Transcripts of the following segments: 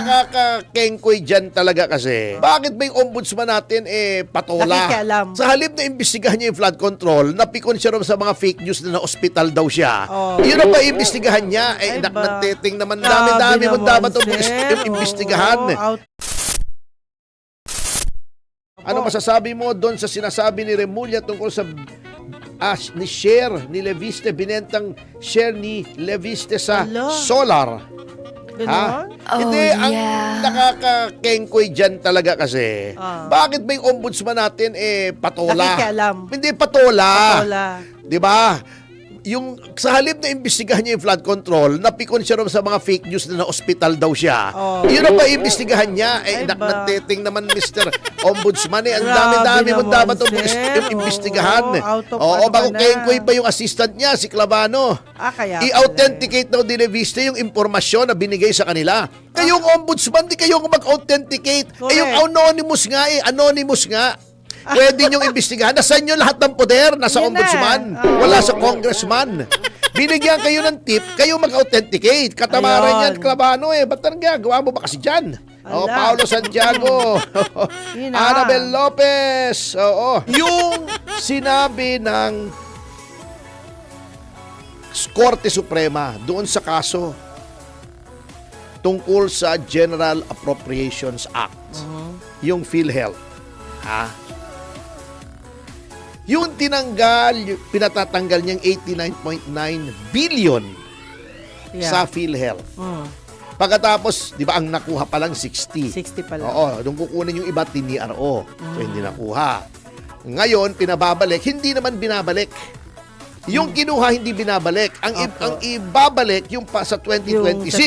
nakakakengkoy dyan talaga kasi, bakit ba yung ombudsman natin patola? Nakikialam. Sa halip na imbestigahan niya yung flood control, napikon siya rin sa mga fake news na na-hospital daw siya. Yun ang pa imbestigahan niya. Nagteting naman, dami-dami mo dapat yung imbestigahan. Ano masasabi mo doon sa sinasabi ni Remulla tungkol sa ni share ni Leviste, binentang share ni Leviste sa solar? Ha? Hindi, ang nakakakengkoy dyan talaga kasi, bakit ba yung ombudsman natin patola? Nakikialam. Hindi patola. Patola. Di ba? Yung sa halip na imbestigahan niya yung flood control, napikon siya rin sa mga fake news na na-hospital daw siya. Yun ang pa imbestigahan niya. Nagteting naman Mr. Ombudsman. Ang dami-dami mo dapat imbestigahan. Bago kengkoy pa yung assistant niya, si Clavano. I-authenticate daw ni Leviste yung impormasyon na binigay sa kanila. Kayong ombudsman, di kayo mag-authenticate. Yung anonymous nga anonymous nga. Pwede niyong imbestigahan. Nasaan nyo lahat ng poder? Nasa ombudsman. Wala sa congressman. Binigyan kayo ng tip, kayo mag-authenticate. Katamaran yan, Clavano Ba't gawa mo ba kasi dyan? Paulo Santiago. Annabel Lopez. Yung sinabi ng Korte Suprema doon sa kaso tungkol sa General Appropriations Act. Yung PhilHealth. Yung pinatatanggal niyang 89.9 billion sa PhilHealth. Pagkatapos, di ba, ang nakuha pa lang 60. 60 pa lang. Nung kukunin yung iba, tiniro. So, hindi nakuha. Ngayon, pinababalik. Hindi naman binabalik. Yung kinuha, hindi binabalik. Ang ibabalik, yung pa sa 2026. Yung sa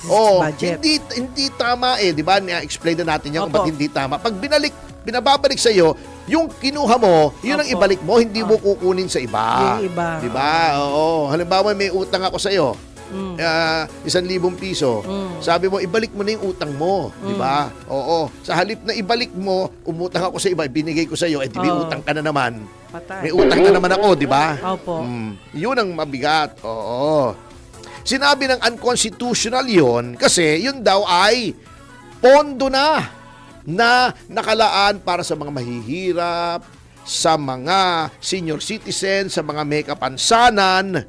2026 budget. Hindi tama di ba? Explain na natin yan kung ba't hindi tama. Pag binababalik sa iyo, yung kinuha mo, yun ang ibalik mo, hindi mo kukunin sa iba. Yung iba. Diba? Halimbawa, may utang ako sa iyo. 1,000 piso. Sabi mo, ibalik mo na yung utang mo. Diba? Sa halip na ibalik mo, umutang ako sa iba, binigay ko sa iyo, may utang ka na naman. Patay. May utang ka naman ako, diba? Opo. Yun ang mabigat. Sinabi ng unconstitutional yun kasi yun daw ay pondo na nakalaan para sa mga mahihirap, sa mga senior citizen, sa mga may kapansanan.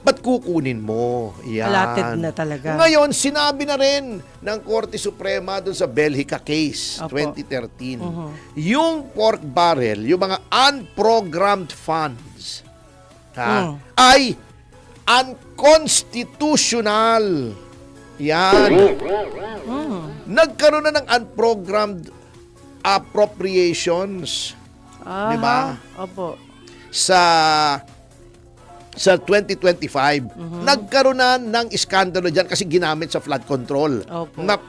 Ba't kukunin mo? Yan. Allotted na talaga. Ngayon, sinabi na rin ng Korte Suprema dun sa Belgica case, 2013. Yung pork barrel, yung mga unprogrammed funds, ay unconstitutional. Yan. Nagkaroon na ng unprogrammed appropriations. Di ba? Opo. Sa 2025. Nagkaroon na ng iskandalo dyan kasi ginamit sa flood control. Na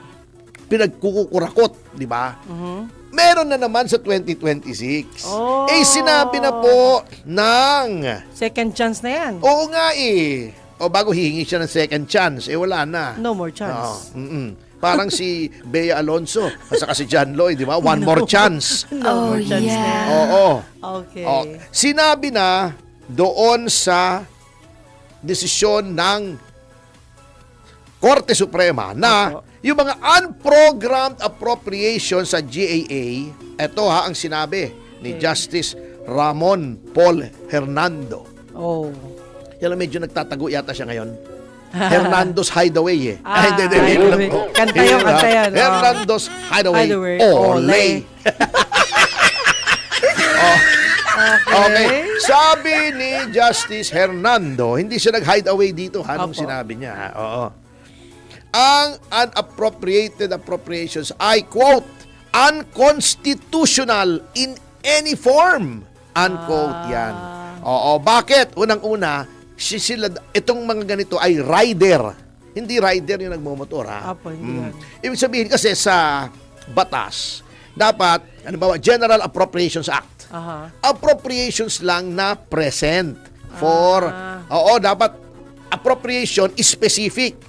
pinagkukurakot, di ba? Meron na naman sa 2026. Sinabi na po ng second chance na yan. Oo nga bago hihingi siya ng second chance, wala na. No more chance. Parang si Bea Alonso, at saka si John Lloyd, di ba? One more chance. No more chance na yan. Okay. Sinabi na doon sa desisyon ng Korte Suprema na yung mga unprogrammed appropriations sa GAA, ito ang sinabi ni Justice Ramon Paul Hernando. Yan, medyo nagtatago yata siya ngayon. Hernando's Hideaway Hindi. Kanta yun. Hernando's Hideaway. Ole. Okay. Sabi ni Justice Hernando, hindi siya nag-hideaway dito, anong sinabi niya. Ang unappropriated appropriations ay, quote, unconstitutional in any form. Unquote yan. Bakit? Unang-una, itong mga ganito ay rider. Hindi rider yung nagmumotor, hindi. Ibig sabihin kasi sa batas, dapat, General Appropriations Act. Appropriations lang na present for, dapat appropriation is specific.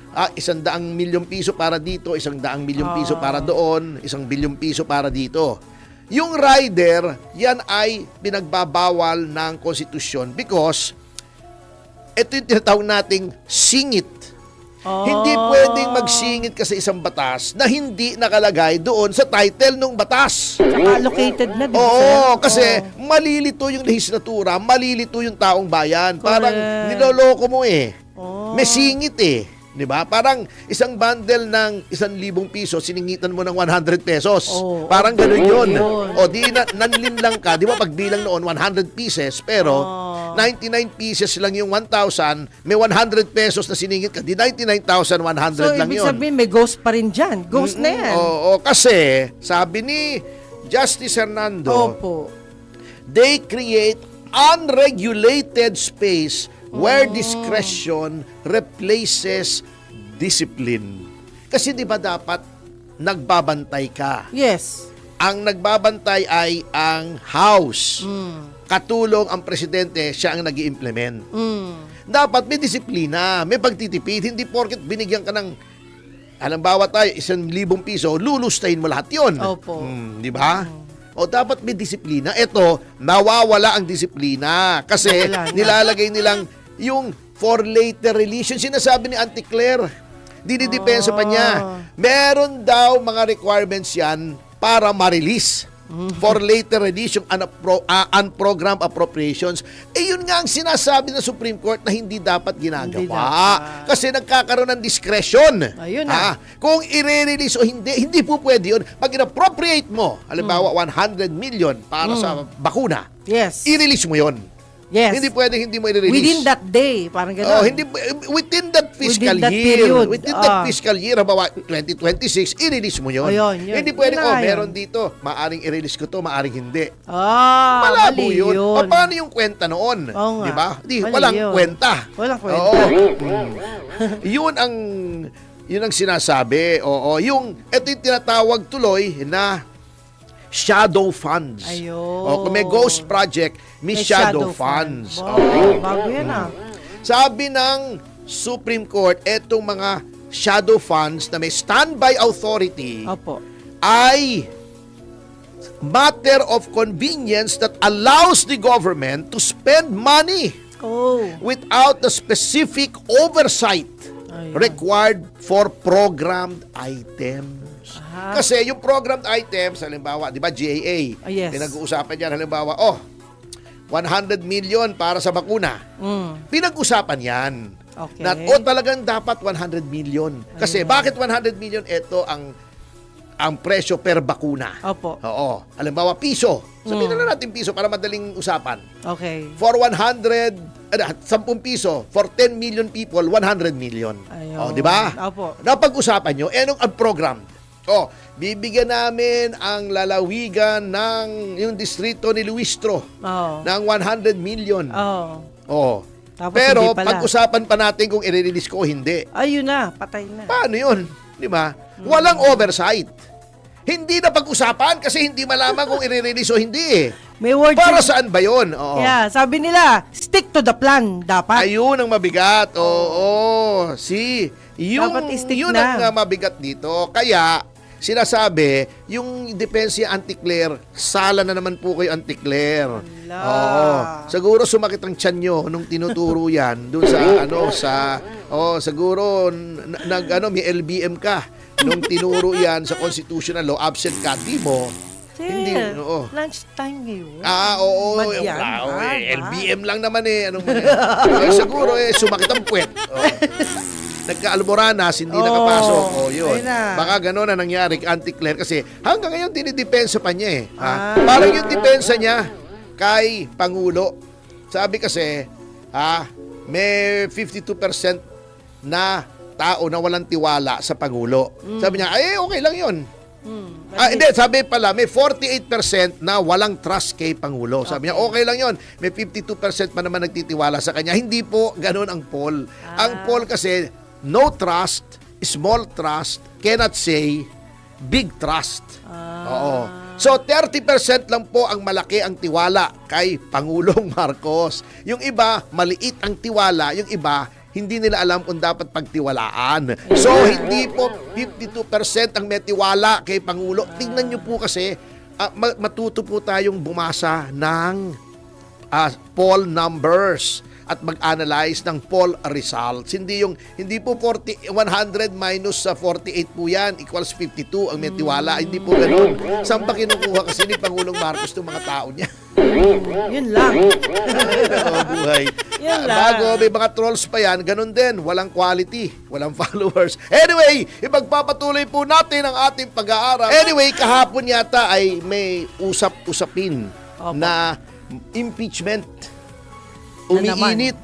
100 milyong piso para dito, 100 milyong piso para doon, 1 bilyong piso para dito. Yung rider, yan ay pinagbabawal ng konstitusyon because ito yung tinatawag nating singit Hindi pwedeng magsingit ka sa isang batas na hindi nakalagay doon sa title ng batas. Saka allocated na, di ba, sir? Oo, kasi malilito yung lehislatura, malilito yung taong bayan. Parang niloloko mo eh. May singit eh. 'Di ba? Parang isang bundle ng 1,000 piso, siningitan mo ng 100 pesos. Parang gano'n yun. O di nanlin lang ka, di ba pagbilang noon 100 pieces, pero 99 pieces lang yung 1,000, may 100 pesos na siningit ka, di 99,100 So, lang ibig yun. sabihin, may ghost pa rin dyan. Ghost na yan. Oo, kasi sabi ni Justice Hernando, Opo. they create unregulated space where discretion replaces discipline. Kasi di ba dapat nagbabantay ka? Yes. Ang nagbabantay ay ang House. Katulong ang presidente, siya ang nag-i-implement. Dapat may disiplina, may pagtitipid. Hindi porket binigyan ka ng, halimbawa tayo, 1,000 piso, lulustayin mo lahat yun. Opo. Di ba? O dapat may disiplina. Ito, nawawala ang disiplina. Kasi nilalagay nilang yung for later release. Yung sinasabi ni Auntie Claire, dinidepensa pa niya. Meron daw mga requirements yan para ma-release. For later release, yung unprogrammed appropriations. Yun nga ang sinasabi ng Supreme Court na hindi dapat ginagawa. Kasi nagkakaroon ng discretion. Ayun na. Kung i-release o hindi po pwede yun. Pag in-appropriate mo, halimbawa 100 million para sa bakuna, Yes. i-release mo yun. Yes. Hindi pwedeng hindi mo i-release. Within that day, parang gano'n. Hindi within that fiscal Within that year. period. Within that fiscal year, halimbawa 2026, i-release mo yun. Yun. Hindi pwedeng, Yun na, meron dito, maaring i-release ko to, maaring hindi. mali Malabo yun. yun. Paano yung kwenta noon? Oo nga. Di ba? Mali Walang yun. kwenta. Walang kwenta. Oo. Yun ang sinasabi. Oo. Ito yung tinatawag tuloy na shadow funds. Ayun. Kung may ghost project, may shadow funds. Bago yan Sabi ng Supreme Court, etong mga shadow funds na may standby authority Opo. ay matter of convenience that allows the government to spend money without the specific oversight required for programmed items. Kasi yung programmed items, halimbawa, di ba, GAA, Yes. pinag-uusapan yan, halimbawa, 100 million para sa bakuna. Pinag-usapan yan. Okay. Talagang dapat 100 million. Kasi bakit 100 million? Ito ang presyo per bakuna. Opo. Oo. Halimbawa, piso. Sabihin na natin piso para madaling usapan. Okay. For 10 piso, for 10 million people, 100 million. Ayun. Di ba? Opo. Napag-usapan nyo, anong ang program? Bibigyan namin ang lalawigan ng yung distrito ni Luistro ng 100 million. Tapos Pero hindi pala. pag-usapan pa natin kung i-release ko o hindi. Ayun na, patay na. Paano yun? Di ba? Walang oversight. Hindi na pag-usapan kasi hindi malaman kung i-release o hindi. May word Para saan ba yun? Yeah, sabi nila, stick to the plan dapat. Ayun ang mabigat. Dapat stick yun na. ang mabigat dito. Kaya, sinasabi, yung depensa Anti-Claire, sala na naman po kayo Anti-Claire. Siguro sumakit ang tiyan nyo nung tinuturo yan doon siguro may LBM ka nung tinuro yan sa constitutional law, absent ka, di mo. Hindi, lunchtime ngayon. LBM lang naman anong siguro sumakit ang puwet. Nagka-almoranas, hindi nakapasok. Yun. Baka gano'n na nangyari kay Anti-Claire kasi hanggang ngayon dinidepensa pa niya Parang yung depensa niya kay Pangulo. Sabi kasi, may 52% na tao na walang tiwala sa Pangulo. Sabi niya, okay lang yun. Hindi, sabi pala, may 48% na walang trust kay Pangulo. Sabi niya, okay lang yun. May 52% pa naman nagtitiwala sa kanya. Hindi po ganun ang poll. Ang poll kasi, no trust, small trust, cannot say big trust. So, 30% lang po ang malaki ang tiwala kay Pangulong Marcos. Yung iba, maliit ang tiwala. Yung iba, hindi nila alam kung dapat pagtiwalaan. So, hindi po 52% ang may tiwala kay Pangulo. Tingnan nyo po kasi, matuto po tayong bumasa ng poll numbers. at mag-analyze ng poll results. Hindi po 100 minus sa 48 po yan equals 52 ang may tiwala. Hindi po ganoon. Saan pa kinukuha kasi ni Pangulong Marcos itong mga tao niya? Yun lang. Buhay. Yan lang. Bago may mga trolls pa yan, ganun din. Walang quality, walang followers. Anyway, ipagpapatuloy po natin ang ating pag-aaral. Anyway, kahapon yata ay may usap-usapin Opo. na impeachment. Umiinit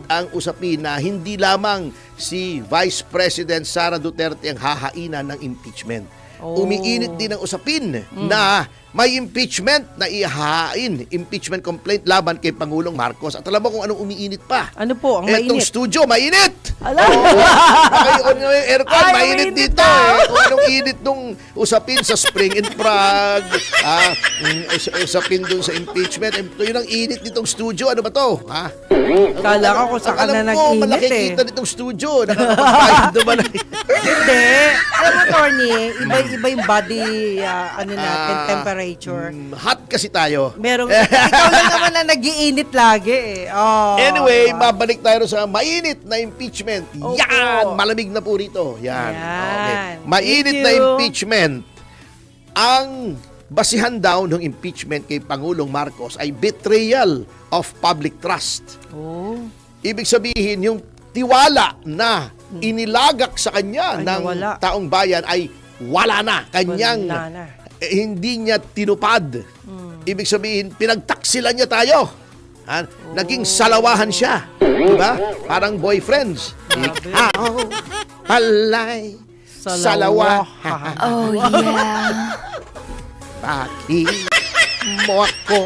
ang usapin na hindi lamang si Vice President Sara Duterte ang hahainan ng impeachment. Umiinit din ang usapin na may impeachment na ihahain, impeachment complaint laban kay Pangulong Marcos. At alam mo kung anong umiinit pa? Ano po ang Etong mainit? studio, mainit! Ala! Naka-on nga yung aircon, Ay, mainit mainit dito. na. Kung anong init nung usapin sa Spring and Prague, usapin dun sa impeachment. Yun ang init nitong studio. Ano ba to? Kala ko kung saan ka na Alam ko, nag-init malaki eh. kita nitong studio. Nakakapagpahid naman. Hindi. Alam mo, Tony, iba yung body, natin, temperature. Hot kasi tayo. Ikaw lang naman na nag-iinit lagi eh. Oh, Anyway, diba? mabalik tayo sa mainit na impeachment. Opo. Yan! Malamig na po rito. Yan. Yan. Okay. Mainit Thank na you. impeachment. Ang basihan daw ng impeachment kay Pangulong Marcos ay betrayal of public trust. Oh. Ibig sabihin, yung tiwala na inilagak sa kanya Ay, ng nawala. taong bayan ay wala na. Kanyang Wala na. hindi niya tinupad. Ibig sabihin, pinagtaksilan niya tayo. Naging salawahan siya. Diba? Parang boyfriends. Grabe. Ikaw pala'y salawahan. Oh, yeah. Bakit mo ako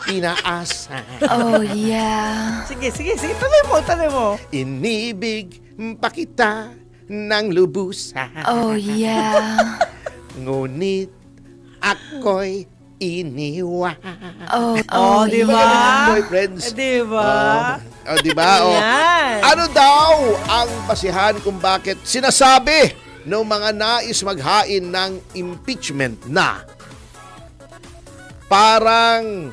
inaasa? Oh, yeah. Sige. Tuloy mo. Inibig pa kita ng lubusan. Oh, yeah. Ngunit ako'y iniwan. Oh, di ba? yeah. Boyfriends. Di ba? Di ba? Yan. Ano daw ang basihan kung bakit sinasabi ng mga nais maghain ng impeachment na parang